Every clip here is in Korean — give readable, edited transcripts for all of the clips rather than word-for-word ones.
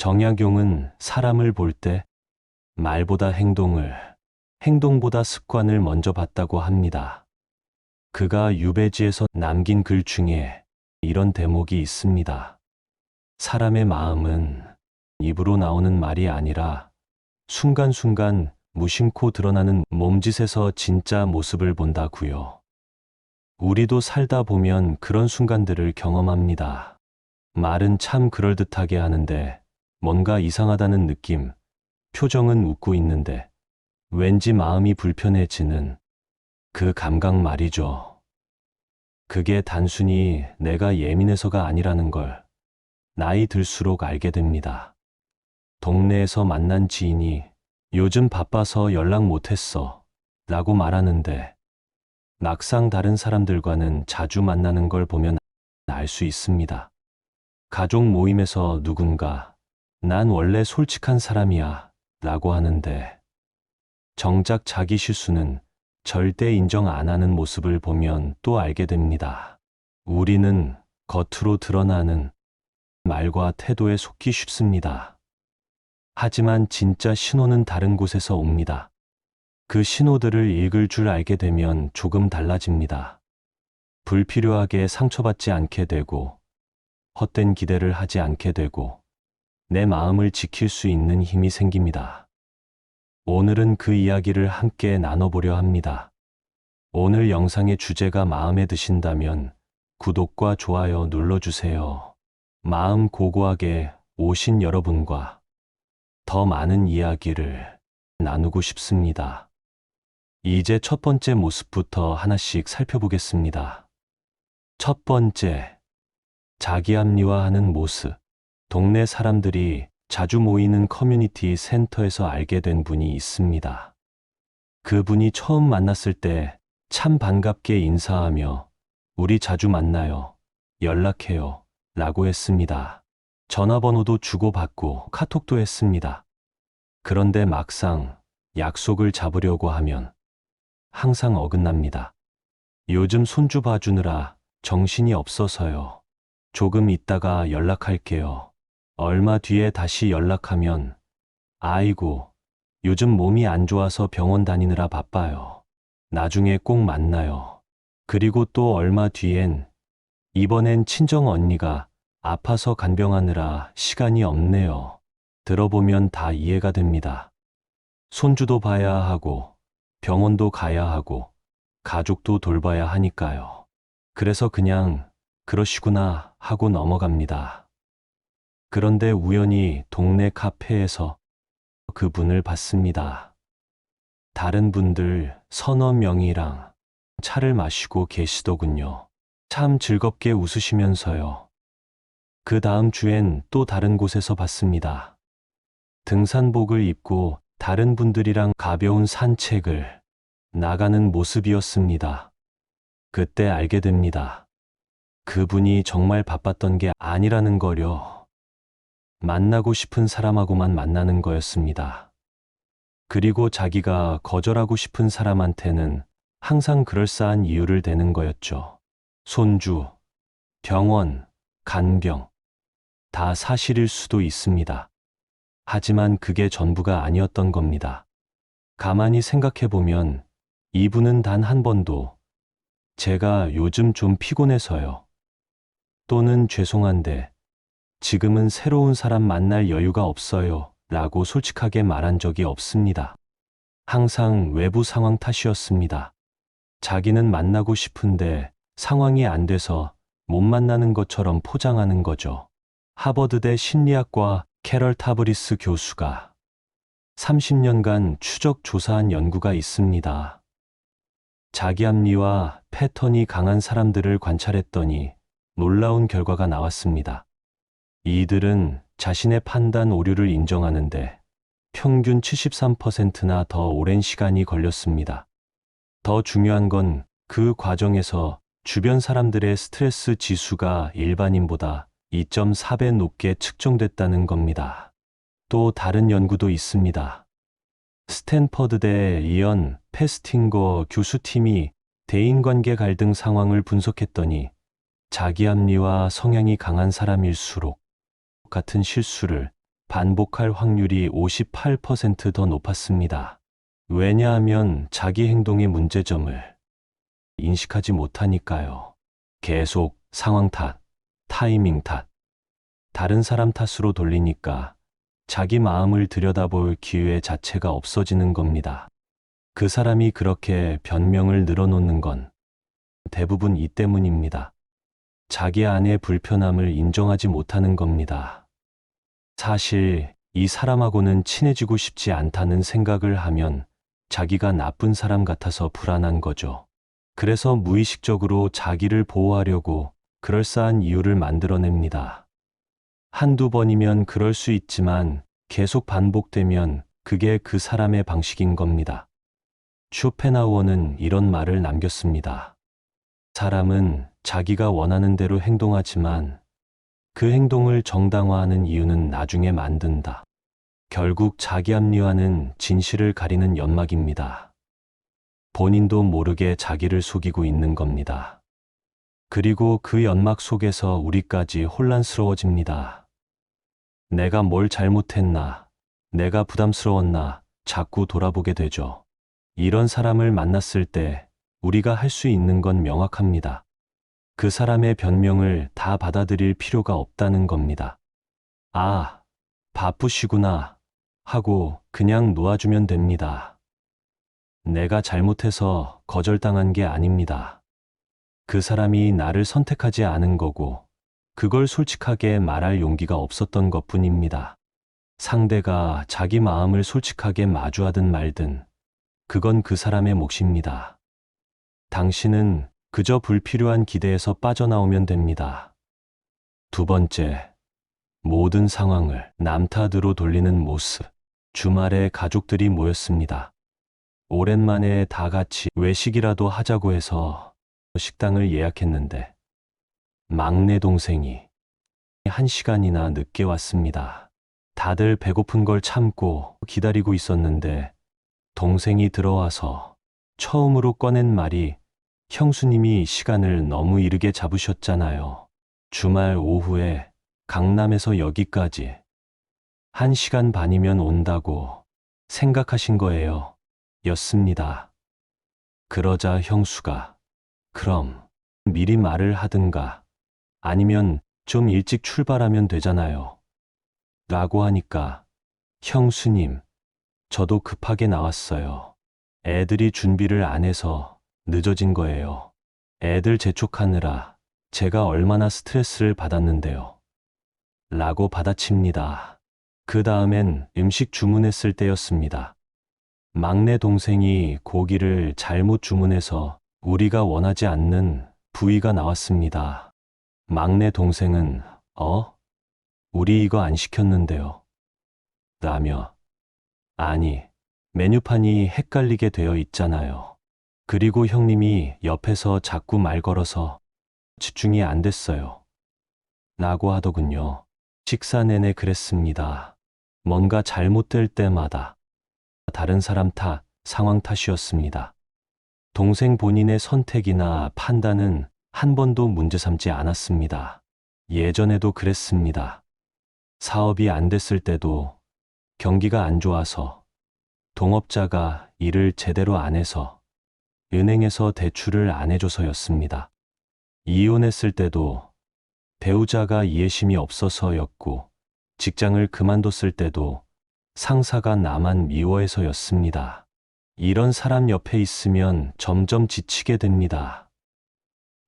정약용은 사람을 볼 때 말보다 행동을, 행동보다 습관을 먼저 봤다고 합니다. 그가 유배지에서 남긴 글 중에 이런 대목이 있습니다. 사람의 마음은 입으로 나오는 말이 아니라 순간순간 무심코 드러나는 몸짓에서 진짜 모습을 본다고요. 우리도 살다 보면 그런 순간들을 경험합니다. 말은 참 그럴듯하게 하는데 뭔가 이상하다는 느낌, 표정은 웃고 있는데 왠지 마음이 불편해지는 그 감각 말이죠. 그게 단순히 내가 예민해서가 아니라는 걸 나이 들수록 알게 됩니다. 동네에서 만난 지인이 요즘 바빠서 연락 못했어 라고 말하는데 막상 다른 사람들과는 자주 만나는 걸 보면 알 수 있습니다. 가족 모임에서 누군가 난 원래 솔직한 사람이야 라고 하는데 정작 자기 실수는 절대 인정 안 하는 모습을 보면 또 알게 됩니다. 우리는 겉으로 드러나는 말과 태도에 속기 쉽습니다. 하지만 진짜 신호는 다른 곳에서 옵니다. 그 신호들을 읽을 줄 알게 되면 조금 달라집니다. 불필요하게 상처받지 않게 되고, 헛된 기대를 하지 않게 되고, 내 마음을 지킬 수 있는 힘이 생깁니다. 오늘은 그 이야기를 함께 나눠보려 합니다. 오늘 영상의 주제가 마음에 드신다면 구독과 좋아요 눌러주세요. 마음 고고하게 오신 여러분과 더 많은 이야기를 나누고 싶습니다. 이제 첫 번째 모습부터 하나씩 살펴보겠습니다. 첫 번째, 자기 합리화하는 모습. 동네 사람들이 자주 모이는 커뮤니티 센터에서 알게 된 분이 있습니다. 그분이 처음 만났을 때 참 반갑게 인사하며 우리 자주 만나요, 연락해요 라고 했습니다. 전화번호도 주고받고 카톡도 했습니다. 그런데 막상 약속을 잡으려고 하면 항상 어긋납니다. 요즘 손주 봐주느라 정신이 없어서요. 조금 있다가 연락할게요. 얼마 뒤에 다시 연락하면 아이고, 요즘 몸이 안 좋아서 병원 다니느라 바빠요. 나중에 꼭 만나요. 그리고 또 얼마 뒤엔 이번엔 친정 언니가 아파서 간병하느라 시간이 없네요. 들어보면 다 이해가 됩니다. 손주도 봐야 하고 병원도 가야 하고 가족도 돌봐야 하니까요. 그래서 그냥 그러시구나 하고 넘어갑니다. 그런데 우연히 동네 카페에서 그분을 봤습니다. 다른 분들 서너 명이랑 차를 마시고 계시더군요. 참 즐겁게 웃으시면서요. 그 다음 주엔 또 다른 곳에서 봤습니다. 등산복을 입고 다른 분들이랑 가벼운 산책을 나가는 모습이었습니다. 그때 알게 됩니다. 그분이 정말 바빴던 게 아니라는 거요. 만나고 싶은 사람하고만 만나는 거였습니다. 그리고 자기가 거절하고 싶은 사람한테는 항상 그럴싸한 이유를 대는 거였죠. 손주, 병원, 간병, 다 사실일 수도 있습니다. 하지만 그게 전부가 아니었던 겁니다. 가만히 생각해보면 이분은 단 한 번도 제가 요즘 좀 피곤해서요. 또는 죄송한데 지금은 새로운 사람 만날 여유가 없어요. 라고 솔직하게 말한 적이 없습니다. 항상 외부 상황 탓이었습니다. 자기는 만나고 싶은데 상황이 안 돼서 못 만나는 것처럼 포장하는 거죠. 하버드대 심리학과 캐럴 타브리스 교수가 30년간 추적 조사한 연구가 있습니다. 자기 합리와 패턴이 강한 사람들을 관찰했더니 놀라운 결과가 나왔습니다. 이들은 자신의 판단 오류를 인정하는데 평균 73%나 더 오랜 시간이 걸렸습니다. 더 중요한 건 그 과정에서 주변 사람들의 스트레스 지수가 일반인보다 2.4배 높게 측정됐다는 겁니다. 또 다른 연구도 있습니다. 스탠퍼드대 이언 페스팅거 교수팀이 대인관계 갈등 상황을 분석했더니 자기 합리와 성향이 강한 사람일수록 같은 실수를 반복할 확률이 58%더 높았습니다. 왜냐하면 자기 행동의 문제점을 인식하지 못하니까요. 계속 상황 탓, 타이밍 탓, 다른 사람 탓으로 돌리니까 자기 마음을 들여다볼 기회 자체가 없어지는 겁니다. 그 사람이 그렇게 변명을 늘어놓는 건 대부분 이 때문입니다. 자기 안의 불편함을 인정하지 못하는 겁니다. 사실 이 사람하고는 친해지고 싶지 않다는 생각을 하면 자기가 나쁜 사람 같아서 불안한 거죠. 그래서 무의식적으로 자기를 보호하려고 그럴싸한 이유를 만들어냅니다. 한두 번이면 그럴 수 있지만 계속 반복되면 그게 그 사람의 방식인 겁니다. 쇼펜하우어는 이런 말을 남겼습니다. 사람은 자기가 원하는 대로 행동하지만 그 행동을 정당화하는 이유는 나중에 만든다. 결국 자기 합리화는 진실을 가리는 연막입니다. 본인도 모르게 자기를 속이고 있는 겁니다. 그리고 그 연막 속에서 우리까지 혼란스러워집니다. 내가 뭘 잘못했나, 내가 부담스러웠나 자꾸 돌아보게 되죠. 이런 사람을 만났을 때 우리가 할 수 있는 건 명확합니다. 그 사람의 변명을 다 받아들일 필요가 없다는 겁니다. 아, 바쁘시구나 하고 그냥 놓아주면 됩니다. 내가 잘못해서 거절당한 게 아닙니다. 그 사람이 나를 선택하지 않은 거고 그걸 솔직하게 말할 용기가 없었던 것뿐입니다. 상대가 자기 마음을 솔직하게 마주하든 말든 그건 그 사람의 몫입니다. 당신은 그저 불필요한 기대에서 빠져나오면 됩니다. 두 번째, 모든 상황을 남 탓으로 돌리는 모습. 주말에 가족들이 모였습니다. 오랜만에 다 같이 외식이라도 하자고 해서 식당을 예약했는데 막내 동생이 1시간이나 늦게 왔습니다. 다들 배고픈 걸 참고 기다리고 있었는데 동생이 들어와서 처음으로 꺼낸 말이 형수님이 시간을 너무 이르게 잡으셨잖아요. 주말 오후에 강남에서 여기까지 1시간 반이면 온다고 생각하신 거예요. 였습니다. 그러자 형수가 그럼 미리 말을 하든가 아니면 좀 일찍 출발하면 되잖아요. 라고 하니까 형수님, 저도 급하게 나왔어요. 애들이 준비를 안 해서 늦어진 거예요. 애들 재촉하느라 제가 얼마나 스트레스를 받았는데요. 라고 받아칩니다. 그 다음엔 음식 주문했을 때였습니다. 막내 동생이 고기를 잘못 주문해서 우리가 원하지 않는 부위가 나왔습니다. 막내 동생은 우리 이거 안 시켰는데요. 라며 아니, 메뉴판이 헷갈리게 되어 있잖아요. 그리고 형님이 옆에서 자꾸 말 걸어서 집중이 안 됐어요. 라고 하더군요. 식사 내내 그랬습니다. 뭔가 잘못될 때마다 다른 사람 탓, 상황 탓이었습니다. 동생 본인의 선택이나 판단은 한 번도 문제 삼지 않았습니다. 예전에도 그랬습니다. 사업이 안 됐을 때도 경기가 안 좋아서 동업자가 일을 제대로 안 해서 은행에서 대출을 안 해줘서였습니다. 이혼했을 때도 배우자가 이해심이 없어서였고 직장을 그만뒀을 때도 상사가 나만 미워해서였습니다. 이런 사람 옆에 있으면 점점 지치게 됩니다.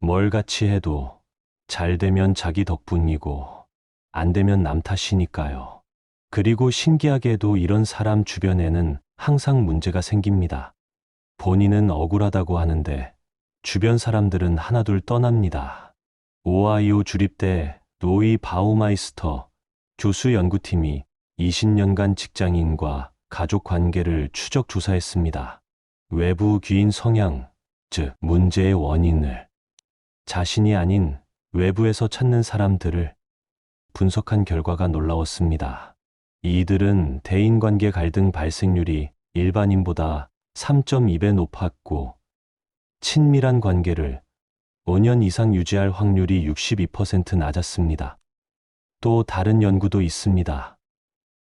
뭘 같이 해도 잘 되면 자기 덕분이고 안 되면 남 탓이니까요. 그리고 신기하게도 이런 사람 주변에는 항상 문제가 생깁니다. 본인은 억울하다고 하는데 주변 사람들은 하나둘 떠납니다. 오하이오 주립대 로이 바우마이스터 교수 연구팀이 20년간 직장인과 가족 관계를 추적 조사했습니다. 외부 귀인 성향, 즉 문제의 원인을 자신이 아닌 외부에서 찾는 사람들을 분석한 결과가 놀라웠습니다. 이들은 대인관계 갈등 발생률이 일반인보다 3.2배 높았고 친밀한 관계를 5년 이상 유지할 확률이 62% 낮았습니다. 또 다른 연구도 있습니다.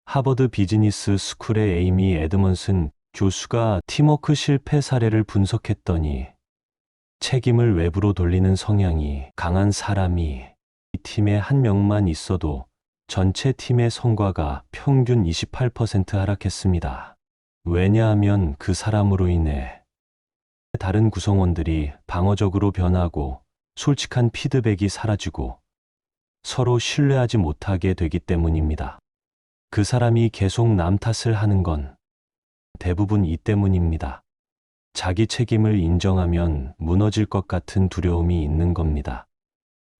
하버드 비즈니스 스쿨의 에이미 에드먼슨 교수가 팀워크 실패 사례를 분석했더니 책임을 외부로 돌리는 성향이 강한 사람이 이 팀에 한 명만 있어도 전체 팀의 성과가 평균 28% 하락했습니다. 왜냐하면 그 사람으로 인해 다른 구성원들이 방어적으로 변하고 솔직한 피드백이 사라지고 서로 신뢰하지 못하게 되기 때문입니다. 그 사람이 계속 남 탓을 하는 건 대부분 이 때문입니다. 자기 책임을 인정하면 무너질 것 같은 두려움이 있는 겁니다.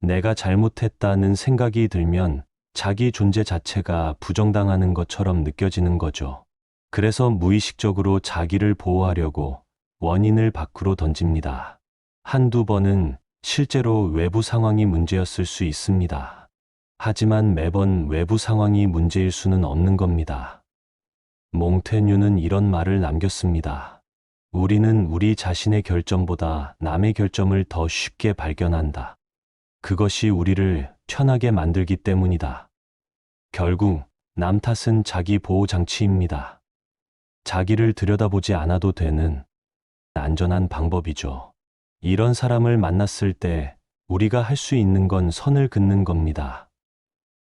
내가 잘못했다는 생각이 들면 자기 존재 자체가 부정당하는 것처럼 느껴지는 거죠. 그래서 무의식적으로 자기를 보호하려고 원인을 밖으로 던집니다. 한두 번은 실제로 외부 상황이 문제였을 수 있습니다. 하지만 매번 외부 상황이 문제일 수는 없는 겁니다. 몽테뉴는 이런 말을 남겼습니다. 우리는 우리 자신의 결점보다 남의 결점을 더 쉽게 발견한다. 그것이 우리를 편하게 만들기 때문이다. 결국 남 탓은 자기 보호 장치입니다. 자기를 들여다보지 않아도 되는 안전한 방법이죠. 이런 사람을 만났을 때 우리가 할 수 있는 건 선을 긋는 겁니다.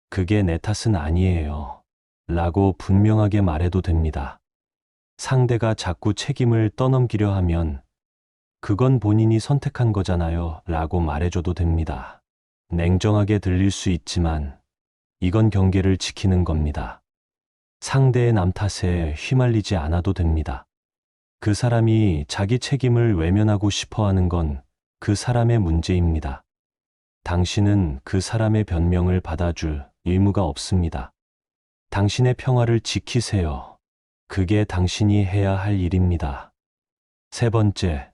그게 내 탓은 아니에요. 라고 분명하게 말해도 됩니다. 상대가 자꾸 책임을 떠넘기려 하면 그건 본인이 선택한 거잖아요. 라고 말해줘도 됩니다. 냉정하게 들릴 수 있지만 이건 경계를 지키는 겁니다. 상대의 남 탓에 휘말리지 않아도 됩니다. 그 사람이 자기 책임을 외면하고 싶어 하는 건 그 사람의 문제입니다. 당신은 그 사람의 변명을 받아줄 의무가 없습니다. 당신의 평화를 지키세요. 그게 당신이 해야 할 일입니다. 세 번째,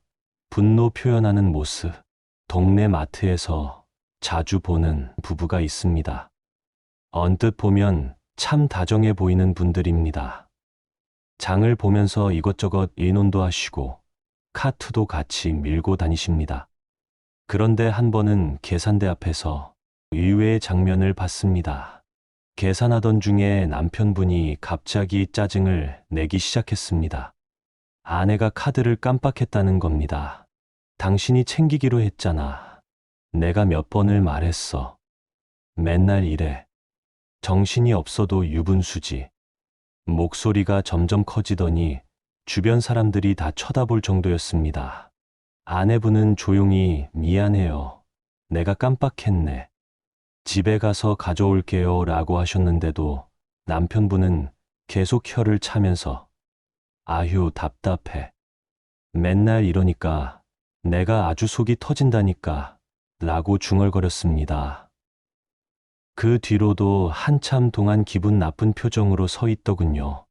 분노 표현하는 모습. 동네 마트에서 자주 보는 부부가 있습니다. 언뜻 보면 참 다정해 보이는 분들입니다. 장을 보면서 이것저것 의논도 하시고 카트도 같이 밀고 다니십니다. 그런데 한 번은 계산대 앞에서 의외의 장면을 봤습니다. 계산하던 중에 남편분이 갑자기 짜증을 내기 시작했습니다. 아내가 카드를 깜빡했다는 겁니다. 당신이 챙기기로 했잖아. 내가 몇 번을 말했어. 맨날 이래. 정신이 없어도 유분수지. 목소리가 점점 커지더니 주변 사람들이 다 쳐다볼 정도였습니다. 아내분은 조용히 미안해요. 내가 깜빡했네. 집에 가서 가져올게요 라고 하셨는데도 남편분은 계속 혀를 차면서 아휴 답답해. 맨날 이러니까 내가 아주 속이 터진다니까 라고 중얼거렸습니다. 그 뒤로도 한참 동안 기분 나쁜 표정으로 서 있더군요.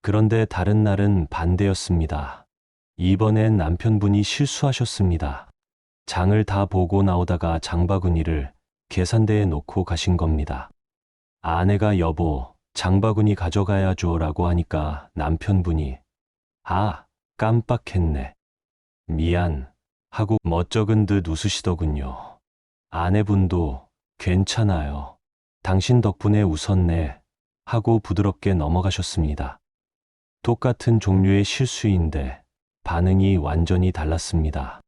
그런데 다른 날은 반대였습니다. 이번엔 남편분이 실수하셨습니다. 장을 다 보고 나오다가 장바구니를 계산대에 놓고 가신 겁니다. 아내가 여보, 장바구니 가져가야죠 라고 하니까 남편분이 아, 깜빡했네. 미안 하고 멋쩍은 듯 웃으시더군요. 아내분도 괜찮아요. 당신 덕분에 웃었네 하고 부드럽게 넘어가셨습니다. 똑같은 종류의 실수인데 반응이 완전히 달랐습니다.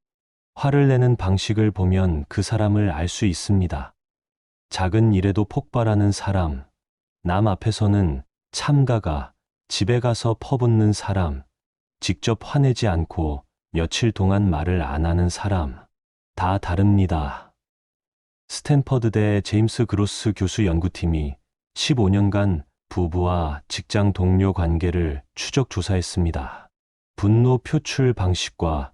화를 내는 방식을 보면 그 사람을 알 수 있습니다. 작은 일에도 폭발하는 사람, 남 앞에서는 참가가, 집에 가서 퍼붓는 사람, 직접 화내지 않고 며칠 동안 말을 안 하는 사람, 다 다릅니다. 스탠퍼드대 제임스 그로스 교수 연구팀이 15년간 부부와 직장 동료 관계를 추적 조사했습니다. 분노 표출 방식과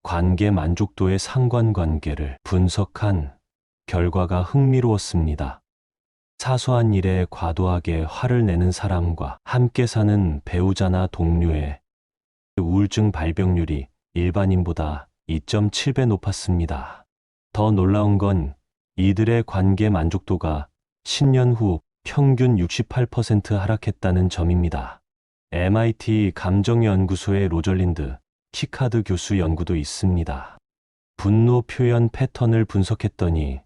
관계 만족도의 상관관계를 분석한 결과가 흥미로웠습니다. 사소한 일에 과도하게 화를 내는 사람과 함께 사는 배우자나 동료의 우울증 발병률이 일반인보다 2.7배 높았습니다. 더 놀라운 건 이들의 관계 만족도가 10년 후 평균 68% 하락했다는 점입니다. MIT 감정연구소의 로절린드 키카드 교수 연구도 있습니다. 분노 표현 패턴을 분석했더니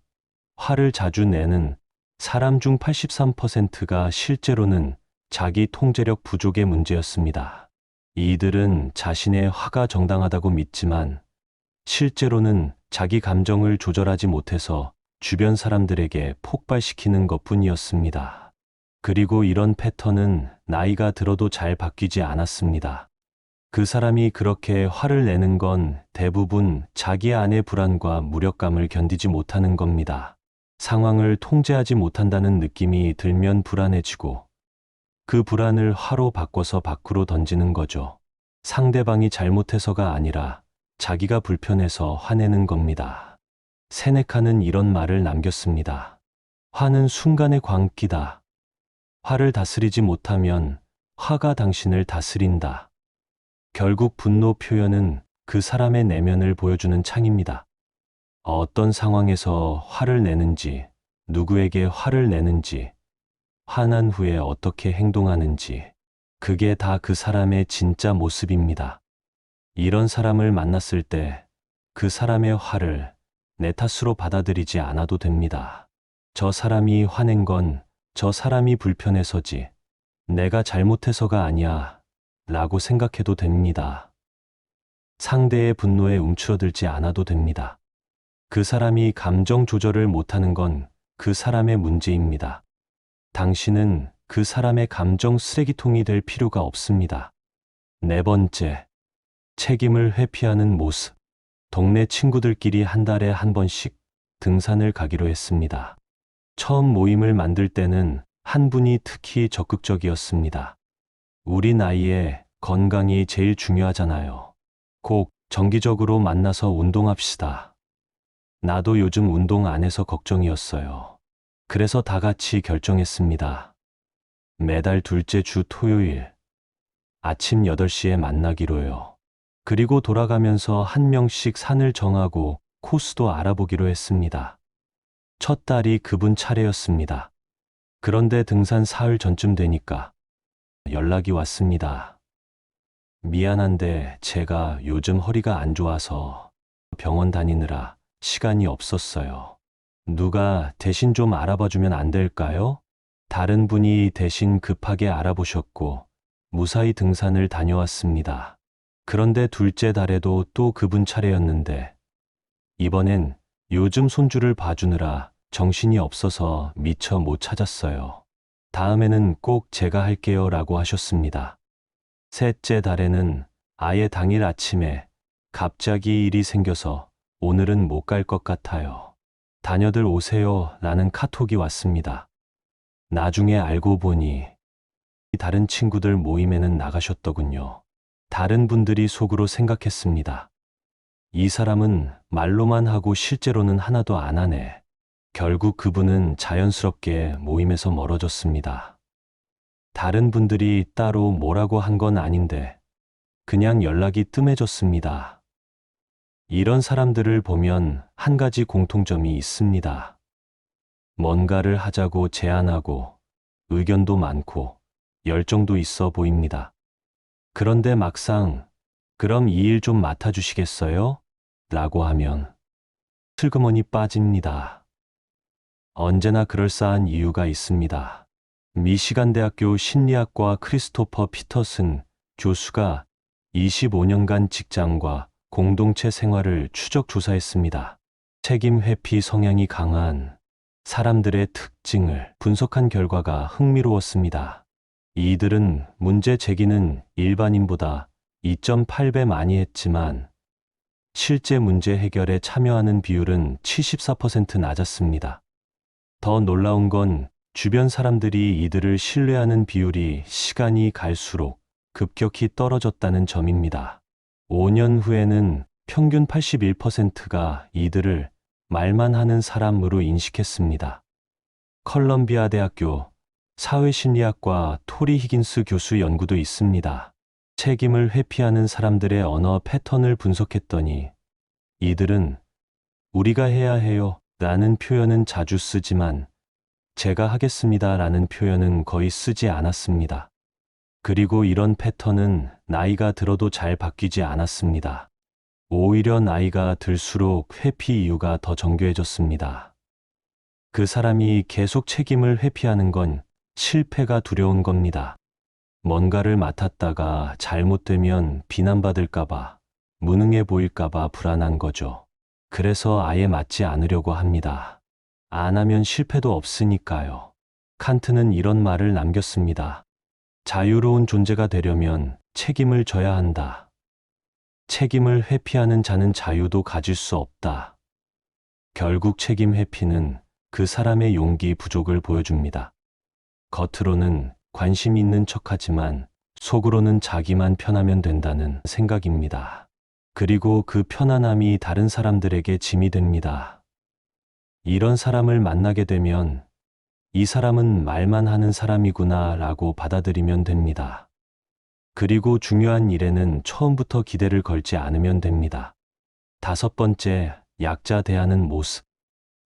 화를 자주 내는 사람 중 83%가 실제로는 자기 통제력 부족의 문제였습니다. 이들은 자신의 화가 정당하다고 믿지만 실제로는 자기 감정을 조절하지 못해서 주변 사람들에게 폭발시키는 것뿐이었습니다. 그리고 이런 패턴은 나이가 들어도 잘 바뀌지 않았습니다. 그 사람이 그렇게 화를 내는 건 대부분 자기 안의 불안과 무력감을 견디지 못하는 겁니다. 상황을 통제하지 못한다는 느낌이 들면 불안해지고 그 불안을 화로 바꿔서 밖으로 던지는 거죠. 상대방이 잘못해서가 아니라 자기가 불편해서 화내는 겁니다. 세네카는 이런 말을 남겼습니다. 화는 순간의 광기다. 화를 다스리지 못하면 화가 당신을 다스린다. 결국 분노 표현은 그 사람의 내면을 보여주는 창입니다. 어떤 상황에서 화를 내는지, 누구에게 화를 내는지, 화난 후에 어떻게 행동하는지, 그게 다 그 사람의 진짜 모습입니다. 이런 사람을 만났을 때 그 사람의 화를 내 탓으로 받아들이지 않아도 됩니다. 저 사람이 화낸 건 저 사람이 불편해서지, 내가 잘못해서가 아니야 라고 생각해도 됩니다. 상대의 분노에 움츠러들지 않아도 됩니다. 그 사람이 감정 조절을 못하는 건 그 사람의 문제입니다. 당신은 그 사람의 감정 쓰레기통이 될 필요가 없습니다. 네 번째, 책임을 회피하는 모습. 동네 친구들끼리 한 달에 한 번씩 등산을 가기로 했습니다. 처음 모임을 만들 때는 한 분이 특히 적극적이었습니다. 우리 나이에 건강이 제일 중요하잖아요. 꼭 정기적으로 만나서 운동합시다. 나도 요즘 운동 안 해서 걱정이었어요. 그래서 다 같이 결정했습니다. 매달 둘째 주 토요일 아침 8시에 만나기로요. 그리고 돌아가면서 한 명씩 산을 정하고 코스도 알아보기로 했습니다. 첫 달이 그분 차례였습니다. 그런데 등산 사흘 전쯤 되니까 연락이 왔습니다. 미안한데 제가 요즘 허리가 안 좋아서 병원 다니느라 시간이 없었어요. 누가 대신 좀 알아봐 주면 안 될까요? 다른 분이 대신 급하게 알아보셨고 무사히 등산을 다녀왔습니다. 그런데 둘째 달에도 또 그분 차례였는데 이번엔 요즘 손주를 봐주느라 정신이 없어서 미처 못 찾았어요. 다음에는 꼭 제가 할게요 라고 하셨습니다. 셋째 달에는 아예 당일 아침에 갑자기 일이 생겨서 오늘은 못 갈 것 같아요. 다녀들 오세요 라는 카톡이 왔습니다. 나중에 알고 보니 다른 친구들 모임에는 나가셨더군요. 다른 분들이 속으로 생각했습니다. 이 사람은 말로만 하고 실제로는 하나도 안 하네. 결국 그분은 자연스럽게 모임에서 멀어졌습니다. 다른 분들이 따로 뭐라고 한 건 아닌데 그냥 연락이 뜸해졌습니다. 이런 사람들을 보면 한 가지 공통점이 있습니다. 뭔가를 하자고 제안하고 의견도 많고 열정도 있어 보입니다. 그런데 막상 그럼 이 일 좀 맡아주시겠어요? 라고 하면 슬그머니 빠집니다. 언제나 그럴싸한 이유가 있습니다. 미시간 대학교 심리학과 크리스토퍼 피터슨 교수가 25년간 직장과 공동체 생활을 추적 조사했습니다. 책임 회피 성향이 강한 사람들의 특징을 분석한 결과가 흥미로웠습니다. 이들은 문제 제기는 일반인보다 2.8배 많이 했지만 실제 문제 해결에 참여하는 비율은 74% 낮았습니다. 더 놀라운 건 주변 사람들이 이들을 신뢰하는 비율이 시간이 갈수록 급격히 떨어졌다는 점입니다. 5년 후에는 평균 81%가 이들을 말만 하는 사람으로 인식했습니다. 컬럼비아 대학교 사회심리학과 토리 히긴스 교수 연구도 있습니다. 책임을 회피하는 사람들의 언어 패턴을 분석했더니 이들은 우리가 해야 해요 라는 표현은 자주 쓰지만 제가 하겠습니다 라는 표현은 거의 쓰지 않았습니다. 그리고 이런 패턴은 나이가 들어도 잘 바뀌지 않았습니다. 오히려 나이가 들수록 회피 이유가 더 정교해졌습니다. 그 사람이 계속 책임을 회피하는 건 실패가 두려운 겁니다. 뭔가를 맡았다가 잘못되면 비난받을까봐, 무능해 보일까봐 불안한 거죠. 그래서 아예 맡지 않으려고 합니다. 안 하면 실패도 없으니까요. 칸트는 이런 말을 남겼습니다. 자유로운 존재가 되려면 책임을 져야 한다. 책임을 회피하는 자는 자유도 가질 수 없다. 결국 책임 회피는 그 사람의 용기 부족을 보여줍니다. 겉으로는 관심 있는 척하지만 속으로는 자기만 편하면 된다는 생각입니다. 그리고 그 편안함이 다른 사람들에게 짐이 됩니다. 이런 사람을 만나게 되면 이 사람은 말만 하는 사람이구나 라고 받아들이면 됩니다. 그리고 중요한 일에는 처음부터 기대를 걸지 않으면 됩니다. 5번째, 약자 대하는 모습.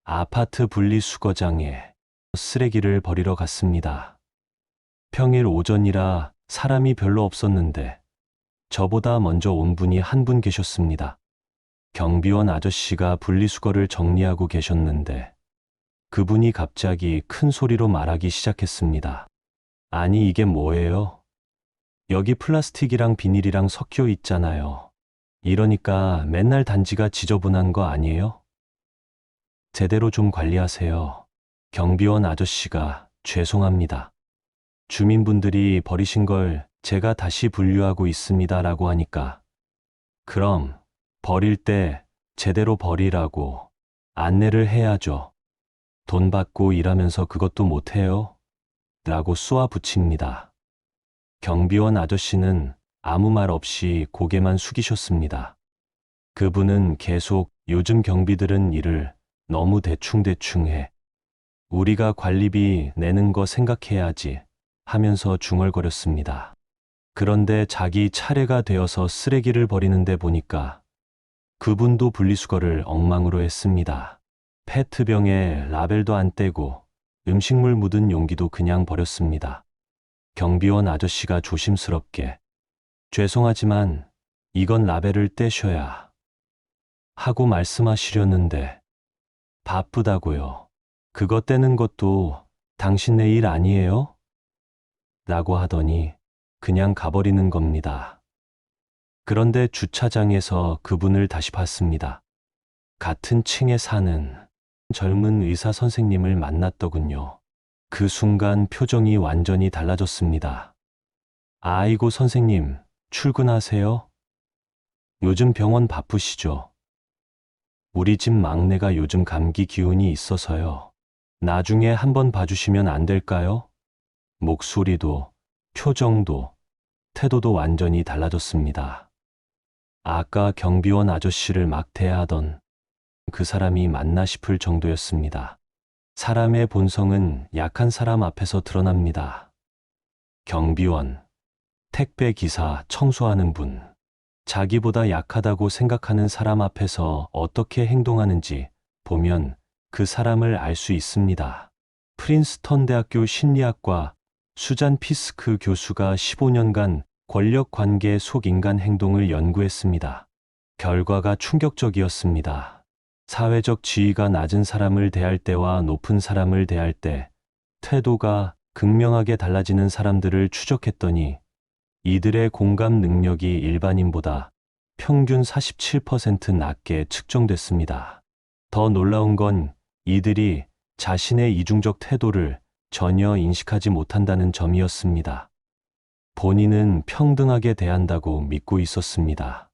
아파트 분리수거장에 쓰레기를 버리러 갔습니다. 평일 오전이라 사람이 별로 없었는데 저보다 먼저 온 분이 한 분 계셨습니다. 경비원 아저씨가 분리수거를 정리하고 계셨는데 그분이 갑자기 큰 소리로 말하기 시작했습니다. 아니, 이게 뭐예요? 여기 플라스틱이랑 비닐이랑 섞여 있잖아요. 이러니까 맨날 단지가 지저분한 거 아니에요? 제대로 좀 관리하세요. 경비원 아저씨가 죄송합니다. 주민분들이 버리신 걸 제가 다시 분류하고 있습니다라고 하니까 그럼 버릴 때 제대로 버리라고 안내를 해야죠. 돈 받고 일하면서 그것도 못해요? 라고 쏘아붙입니다. 경비원 아저씨는 아무 말 없이 고개만 숙이셨습니다. 그분은 계속 요즘 경비들은 일을 너무 대충대충 해. 우리가 관리비 내는 거 생각해야지 하면서 중얼거렸습니다. 그런데 자기 차례가 되어서 쓰레기를 버리는데 보니까 그분도 분리수거를 엉망으로 했습니다. 페트병에 라벨도 안 떼고 음식물 묻은 용기도 그냥 버렸습니다. 경비원 아저씨가 조심스럽게 죄송하지만 이건 라벨을 떼셔야 하고 말씀하시려는데 바쁘다고요. 그거 떼는 것도 당신네 일 아니에요? 라고 하더니 그냥 가버리는 겁니다. 그런데 주차장에서 그분을 다시 봤습니다. 같은 층에 사는 젊은 의사 선생님을 만났더군요. 그 순간 표정이 완전히 달라졌습니다. 아이고 선생님, 출근하세요? 요즘 병원 바쁘시죠? 우리 집 막내가 요즘 감기 기운이 있어서요. 나중에 한번 봐주시면 안 될까요? 목소리도, 표정도, 태도도 완전히 달라졌습니다. 아까 경비원 아저씨를 막대하던 그 사람이 맞나 싶을 정도였습니다. 사람의 본성은 약한 사람 앞에서 드러납니다. 경비원, 택배 기사, 청소하는 분, 자기보다 약하다고 생각하는 사람 앞에서 어떻게 행동하는지 보면 그 사람을 알 수 있습니다. 프린스턴 대학교 심리학과 수잔 피스크 교수가 15년간 권력 관계 속 인간 행동을 연구했습니다. 결과가 충격적이었습니다. 사회적 지위가 낮은 사람을 대할 때와 높은 사람을 대할 때 태도가 극명하게 달라지는 사람들을 추적했더니 이들의 공감 능력이 일반인보다 평균 47% 낮게 측정됐습니다. 더 놀라운 건 이들이 자신의 이중적 태도를 전혀 인식하지 못한다는 점이었습니다. 본인은 평등하게 대한다고 믿고 있었습니다.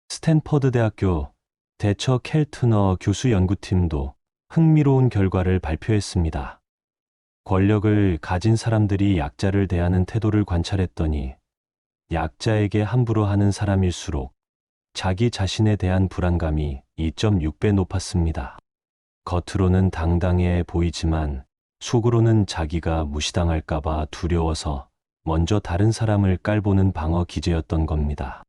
스탠퍼드 대학교 대처 켈트너 교수 연구팀도 흥미로운 결과를 발표했습니다. 권력을 가진 사람들이 약자를 대하는 태도를 관찰했더니 약자에게 함부로 하는 사람일수록 자기 자신에 대한 불안감이 2.6배 높았습니다. 겉으로는 당당해 보이지만 속으로는 자기가 무시당할까봐 두려워서 먼저 다른 사람을 깔보는 방어 기제였던 겁니다.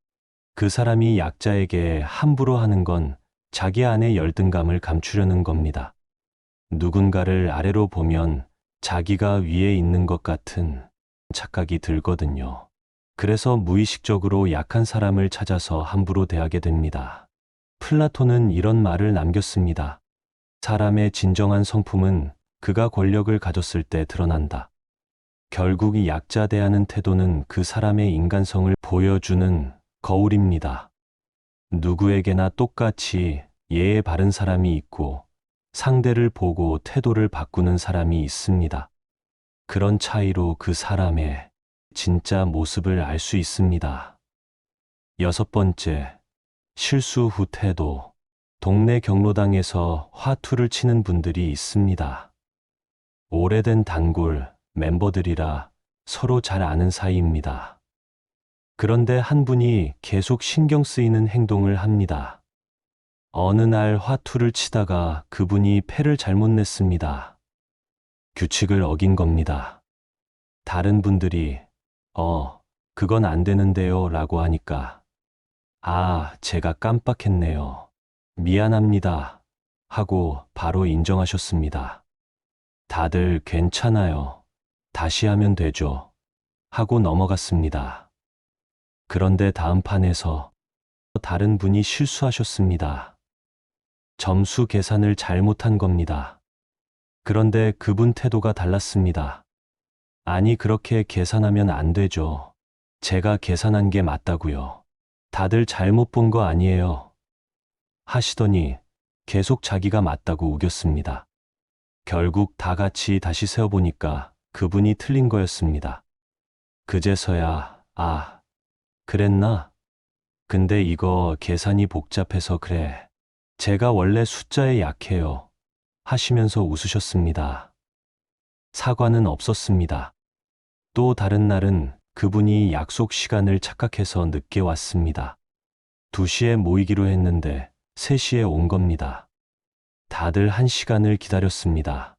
그 사람이 약자에게 함부로 하는 건 자기 안의 열등감을 감추려는 겁니다. 누군가를 아래로 보면 자기가 위에 있는 것 같은 착각이 들거든요. 그래서 무의식적으로 약한 사람을 찾아서 함부로 대하게 됩니다. 플라톤은 이런 말을 남겼습니다. 사람의 진정한 성품은 그가 권력을 가졌을 때 드러난다. 결국 이 약자 대하는 태도는 그 사람의 인간성을 보여주는 거울입니다. 누구에게나 똑같이 예의 바른 사람이 있고 상대를 보고 태도를 바꾸는 사람이 있습니다. 그런 차이로 그 사람의 진짜 모습을 알 수 있습니다. 6번째, 실수 후 태도. 동네 경로당에서 화투를 치는 분들이 있습니다. 오래된 단골 멤버들이라 서로 잘 아는 사이입니다. 그런데 한 분이 계속 신경 쓰이는 행동을 합니다. 어느 날 화투를 치다가 그분이 패를 잘못 냈습니다. 규칙을 어긴 겁니다. 다른 분들이 그건 안 되는데요 라고 하니까 제가 깜빡했네요. 미안합니다 하고 바로 인정하셨습니다. 다들 괜찮아요. 다시 하면 되죠 하고 넘어갔습니다. 그런데 다음 판에서 다른 분이 실수하셨습니다. 점수 계산을 잘못한 겁니다. 그런데 그분 태도가 달랐습니다. 아니, 그렇게 계산하면 안 되죠. 제가 계산한 게 맞다고요. 다들 잘못 본 거 아니에요. 하시더니 계속 자기가 맞다고 우겼습니다. 결국 다 같이 다시 세어보니까 그분이 틀린 거였습니다. 그제서야, 그랬나? 근데 이거 계산이 복잡해서 그래. 제가 원래 숫자에 약해요. 하시면서 웃으셨습니다. 사과는 없었습니다. 또 다른 날은 그분이 약속 시간을 착각해서 늦게 왔습니다. 2시에 모이기로 했는데 3시에 온 겁니다. 다들 1시간을 기다렸습니다.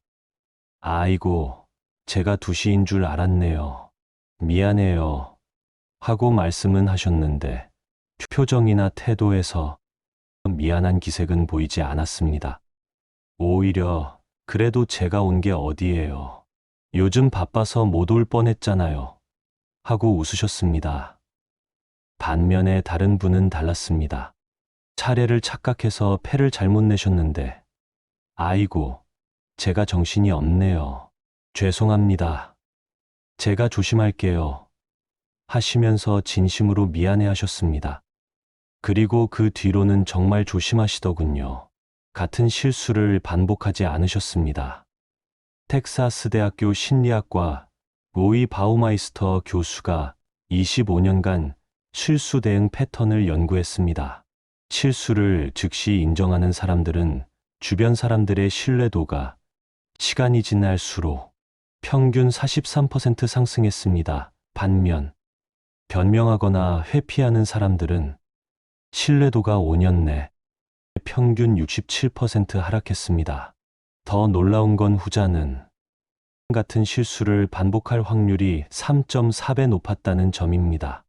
아이고, 제가 2시인 줄 알았네요. 미안해요. 하고 말씀은 하셨는데 표정이나 태도에서 미안한 기색은 보이지 않았습니다. 오히려 그래도 제가 온 게 어디예요. 요즘 바빠서 못 올 뻔했잖아요. 하고 웃으셨습니다. 반면에 다른 분은 달랐습니다. 차례를 착각해서 패를 잘못 내셨는데 아이고, 제가 정신이 없네요. 죄송합니다. 제가 조심할게요. 하시면서 진심으로 미안해 하셨습니다. 그리고 그 뒤로는 정말 조심하시더군요. 같은 실수를 반복하지 않으셨습니다. 텍사스 대학교 심리학과 로이 바우마이스터 교수가 25년간 실수 대응 패턴을 연구했습니다. 실수를 즉시 인정하는 사람들은 주변 사람들의 신뢰도가 시간이 지날수록 평균 43% 상승했습니다. 반면 변명하거나 회피하는 사람들은 신뢰도가 5년 내 평균 67% 하락했습니다. 더 놀라운 건 후자는 같은 실수를 반복할 확률이 3.4배 높았다는 점입니다.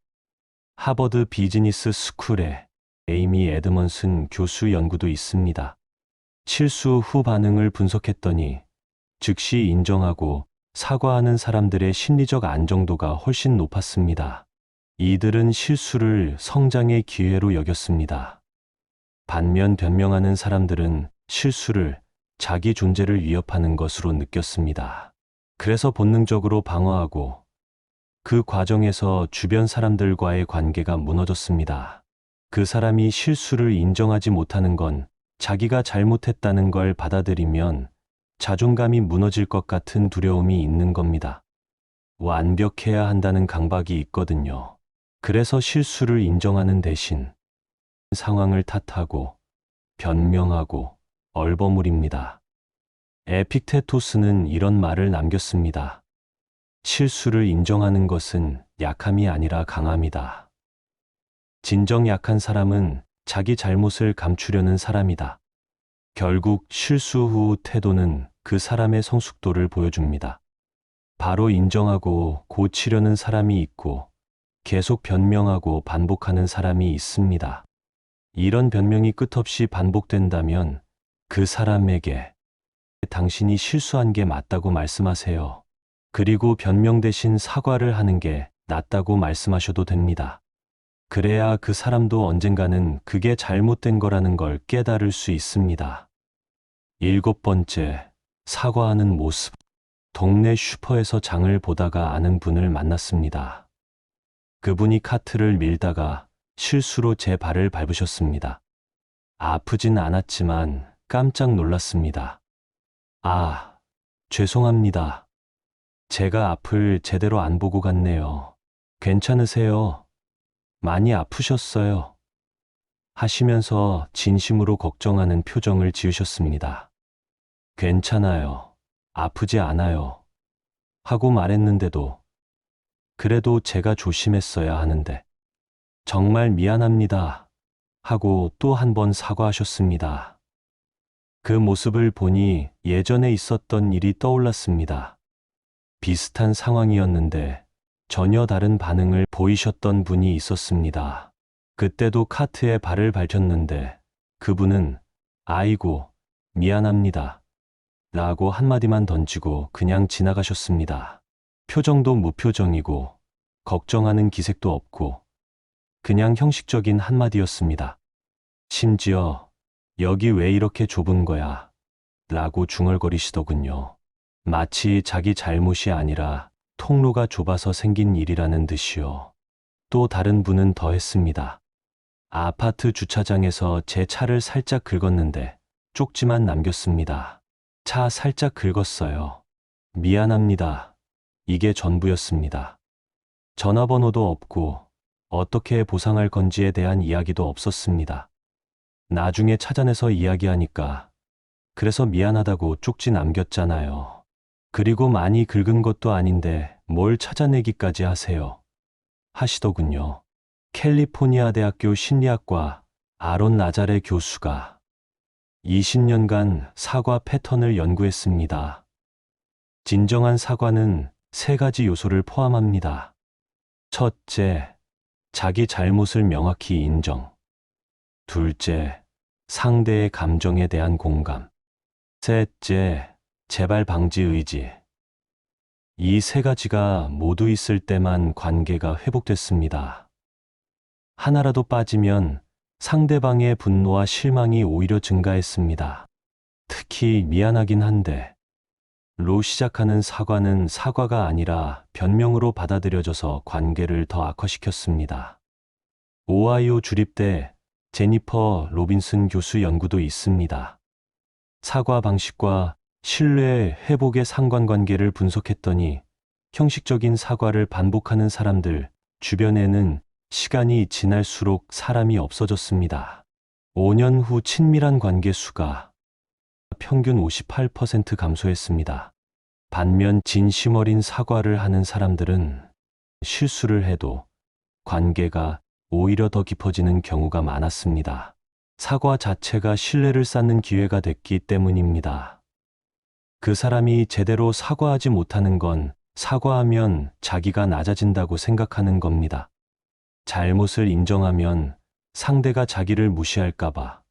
하버드 비즈니스 스쿨의 에이미 에드먼슨 교수 연구도 있습니다. 실수 후 반응을 분석했더니 즉시 인정하고 사과하는 사람들의 심리적 안정도가 훨씬 높았습니다. 이들은 실수를 성장의 기회로 여겼습니다. 반면 변명하는 사람들은 실수를 자기 존재를 위협하는 것으로 느꼈습니다. 그래서 본능적으로 방어하고 그 과정에서 주변 사람들과의 관계가 무너졌습니다. 그 사람이 실수를 인정하지 못하는 건 자기가 잘못했다는 걸 받아들이면 자존감이 무너질 것 같은 두려움이 있는 겁니다. 완벽해야 한다는 강박이 있거든요. 그래서 실수를 인정하는 대신 상황을 탓하고 변명하고 얼버무립니다. 에픽테토스는 이런 말을 남겼습니다. 실수를 인정하는 것은 약함이 아니라 강함이다. 진정 약한 사람은 자기 잘못을 감추려는 사람이다. 결국 실수 후 태도는 그 사람의 성숙도를 보여줍니다. 바로 인정하고 고치려는 사람이 있고 계속 변명하고 반복하는 사람이 있습니다. 이런 변명이 끝없이 반복된다면 그 사람에게 당신이 실수한 게 맞다고 말씀하세요. 그리고 변명 대신 사과를 하는 게 낫다고 말씀하셔도 됩니다. 그래야 그 사람도 언젠가는 그게 잘못된 거라는 걸 깨달을 수 있습니다. 7번째, 사과하는 모습. 동네 슈퍼에서 장을 보다가 아는 분을 만났습니다. 그분이 카트를 밀다가 실수로 제 발을 밟으셨습니다. 아프진 않았지만 깜짝 놀랐습니다. 아, 죄송합니다. 제가 앞을 제대로 안 보고 갔네요. 괜찮으세요? 많이 아프셨어요? 하시면서 진심으로 걱정하는 표정을 지으셨습니다. 괜찮아요. 아프지 않아요. 하고 말했는데도 그래도 제가 조심했어야 하는데 정말 미안합니다. 하고 또 한 번 사과하셨습니다. 그 모습을 보니 예전에 있었던 일이 떠올랐습니다. 비슷한 상황이었는데 전혀 다른 반응을 보이셨던 분이 있었습니다. 그때도 카트에 발을 밟혔는데 그분은 아이고, 미안합니다. 라고 한마디만 던지고 그냥 지나가셨습니다. 표정도 무표정이고 걱정하는 기색도 없고 그냥 형식적인 한마디였습니다. 심지어 여기 왜 이렇게 좁은 거야? 라고 중얼거리시더군요. 마치 자기 잘못이 아니라 통로가 좁아서 생긴 일이라는 듯이요. 또 다른 분은 더 했습니다. 아파트 주차장에서 제 차를 살짝 긁었는데 쪽지만 남겼습니다. 차 살짝 긁었어요. 미안합니다. 이게 전부였습니다. 전화번호도 없고 어떻게 보상할 건지에 대한 이야기도 없었습니다. 나중에 찾아내서 이야기하니까 그래서 미안하다고 쪽지 남겼잖아요. 그리고 많이 긁은 것도 아닌데 뭘 찾아내기까지 하세요. 하시더군요. 캘리포니아 대학교 심리학과 아론 나자레 교수가 20년간 사과 패턴을 연구했습니다. 진정한 사과는 3가지 요소를 포함합니다. 첫째, 자기 잘못을 명확히 인정. 둘째, 상대의 감정에 대한 공감. 셋째, 재발 방지 의지. 이 3가지가 모두 있을 때만 관계가 회복됐습니다. 하나라도 빠지면 상대방의 분노와 실망이 오히려 증가했습니다. 특히 미안하긴 한데 로 시작하는 사과는 사과가 아니라 변명으로 받아들여져서 관계를 더 악화시켰습니다. 오하이오 주립대 제니퍼 로빈슨 교수 연구도 있습니다. 사과 방식과 신뢰 회복의 상관관계를 분석했더니 형식적인 사과를 반복하는 사람들 주변에는 시간이 지날수록 사람이 없어졌습니다. 5년 후 친밀한 관계 수가 평균 58% 감소했습니다. 반면 진심 어린 사과를 하는 사람들은 실수를 해도 관계가 오히려 더 깊어지는 경우가 많았습니다. 사과 자체가 신뢰를 쌓는 기회가 됐기 때문입니다. 그 사람이 제대로 사과하지 못하는 건 사과하면 자기가 낮아진다고 생각하는 겁니다. 잘못을 인정하면 상대가 자기를 무시할까봐,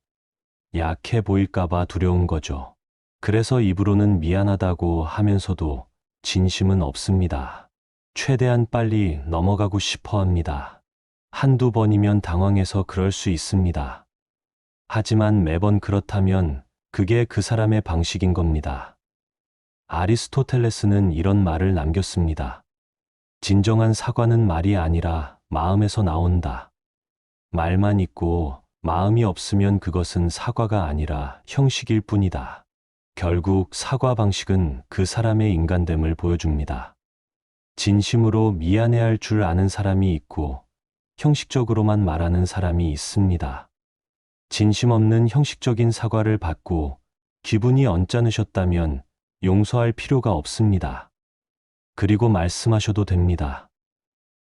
약해 보일까봐 두려운 거죠. 그래서 입으로는 미안하다고 하면서도 진심은 없습니다. 최대한 빨리 넘어가고 싶어 합니다. 한두 번이면 당황해서 그럴 수 있습니다. 하지만 매번 그렇다면 그게 그 사람의 방식인 겁니다. 아리스토텔레스는 이런 말을 남겼습니다. 진정한 사과는 말이 아니라 마음에서 나온다. 말만 있고 마음이 없으면 그것은 사과가 아니라 형식일 뿐이다. 결국 사과 방식은 그 사람의 인간됨을 보여줍니다. 진심으로 미안해할 줄 아는 사람이 있고 형식적으로만 말하는 사람이 있습니다. 진심 없는 형식적인 사과를 받고 기분이 언짢으셨다면 용서할 필요가 없습니다. 그리고 말씀하셔도 됩니다.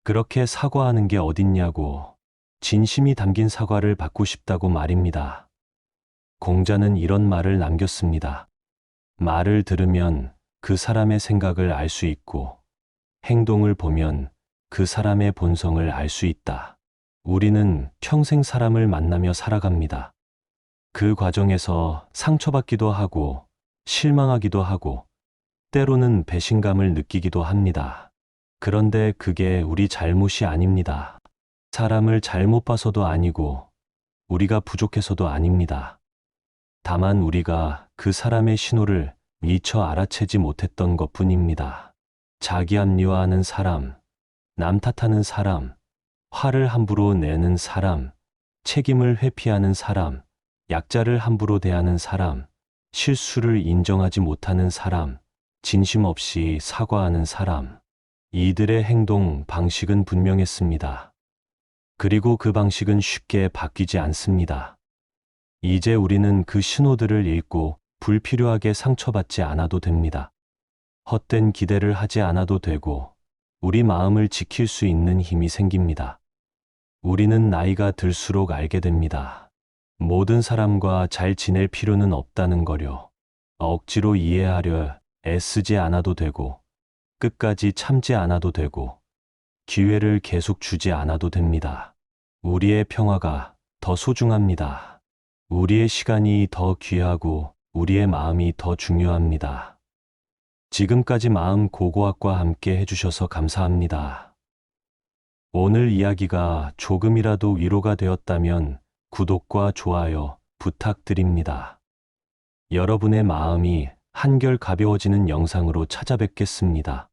그렇게 사과하는 게 어딨냐고, 진심이 담긴 사과를 받고 싶다고 말입니다. 공자는 이런 말을 남겼습니다. 말을 들으면 그 사람의 생각을 알 수 있고 행동을 보면 그 사람의 본성을 알 수 있다. 우리는 평생 사람을 만나며 살아갑니다. 그 과정에서 상처받기도 하고 실망하기도 하고 때로는 배신감을 느끼기도 합니다. 그런데 그게 우리 잘못이 아닙니다. 사람을 잘못 봐서도 아니고 우리가 부족해서도 아닙니다. 다만 우리가 그 사람의 신호를 미처 알아채지 못했던 것뿐입니다. 자기 합리화하는 사람, 남 탓하는 사람, 화를 함부로 내는 사람, 책임을 회피하는 사람, 약자를 함부로 대하는 사람, 실수를 인정하지 못하는 사람, 진심 없이 사과하는 사람. 이들의 행동 방식은 분명했습니다. 그리고 그 방식은 쉽게 바뀌지 않습니다. 이제 우리는 그 신호들을 읽고 불필요하게 상처받지 않아도 됩니다. 헛된 기대를 하지 않아도 되고 우리 마음을 지킬 수 있는 힘이 생깁니다. 우리는 나이가 들수록 알게 됩니다. 모든 사람과 잘 지낼 필요는 없다는 거요. 억지로 이해하려 애쓰지 않아도 되고 끝까지 참지 않아도 되고 기회를 계속 주지 않아도 됩니다. 우리의 평화가 더 소중합니다. 우리의 시간이 더 귀하고 우리의 마음이 더 중요합니다. 지금까지 마음 고고학과 함께 해주셔서 감사합니다. 오늘 이야기가 조금이라도 위로가 되었다면 구독과 좋아요 부탁드립니다. 여러분의 마음이 한결 가벼워지는 영상으로 찾아뵙겠습니다.